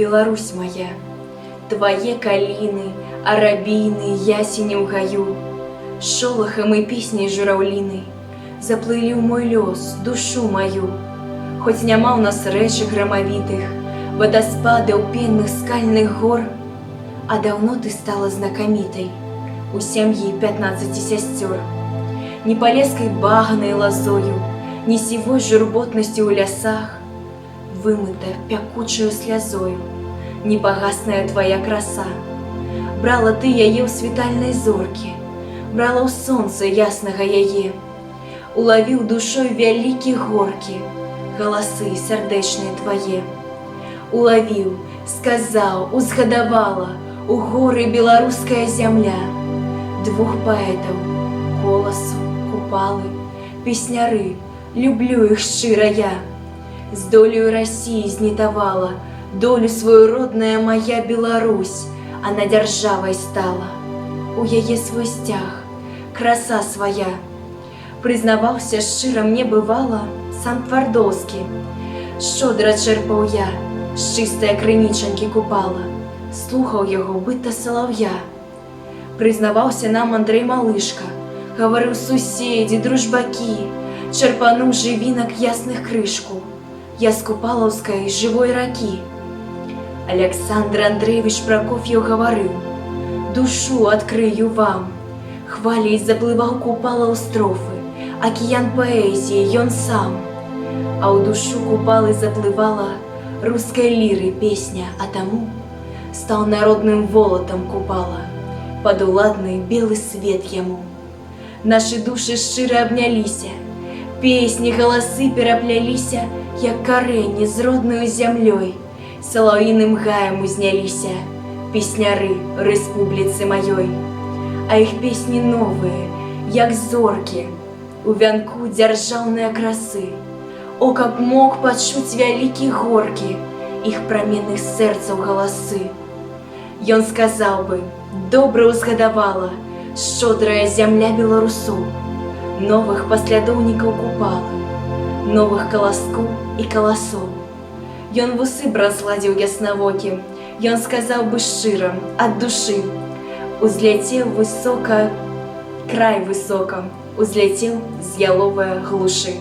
Беларусь моя, твои калины, арабины, ясени в гаю, шолохом и песней журавлиной заплыли в мой лёс душу мою. Хоть няма у нас рэчак грамавітых, водоспадаў пенных скальных гор, а давно ты стала знакомитой у семьи 15 сестер. Не полезкой баганой лозою, не сивой журботностью в лясах, вымыта пякучую слязою, непогасная твоя краса. Брала ты яе ў світальнай зоркі, брала ў сонца яснага яе, улавіў душой вялікі горкі, галасы сардэчныя твае. Улавіў, сказаў, узгадавала у горы беларуская зямля двух паэтаў, Коласу, Купалы, песняры, люблю іх шчыра я. З долею России знітавала долю свою родная моя Беларусь, она дзяржавай стала. У яе свой сцяг, краса свая. Прызнаваўся шчыра мне бывала сам Твардоўскі. Шчодра чэрпаў я з чыстае крынічанькі Купала, слухаў яго быта салаўя. Прызнаваўся нам Андрэй Малышка, гаварыў суседзі, дружбакі, чарпануў жывінак ясных крышку я з купалаўскай жывой ракі. Александр Андреевич Прокофьев гаварыў: душу адкрыю вам. Хваляй заплываў Купала ў строфы, акіян паэзіі ён сам. А ў душу Купалы заплывала рускай ліры песня, а таму стаў народным волатам Купала, падуладны белы свет яму. Нашы душы шчыра абняліся, песні, галасы перапляліся, як карэнні з роднаю зямлёй, салаўіным гаем узняліся песняры рэспубліцы маёй. А іх песні новыя, як зоркі, у вянку дзяржаўныя красы. О, каб мог пачуць вялікі горкі іх праменных сэрцаў галасы. Ён сказаў бы: добра ўзгадавала шчодрая зямля беларусоў, новых паслядоўнікаў Купалы, новых каласкоў і каласоў. Ён вусы б разгладзіў яснавокі, ён сказаў бы шчыра, ад душы: узляцеў высока, край высока, узляцеў з яловае глушы.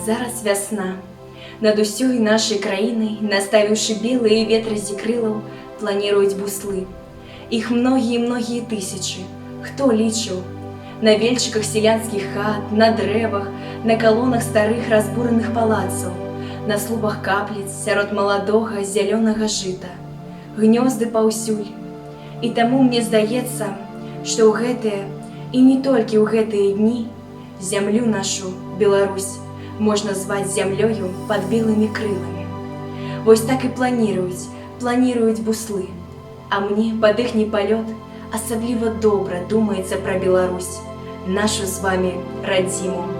Зараз вясна. Над усёй нашай краінай, наставіўшы белыя ветразі крылаў, планіруюць буслы. Іх многія тысячы, хто лічыў? На вельчыках сялянскіх хат, на дрэвах, на калонах старых разбураных палацаў, на слупах капліц сярод маладога зялёнага жыта. Гнёзды паўсюль. І таму мне здаецца, што ў гэтыя, і не толькі ў гэтыя дні, зямлю нашу, Беларусь, можна зваць зямлёю пад белымі крыламі. Вось так і планіруюць буслы. А мне пад іхні палёт асабліва добра думаецца пра Беларусь, нашу з вамі радзіму.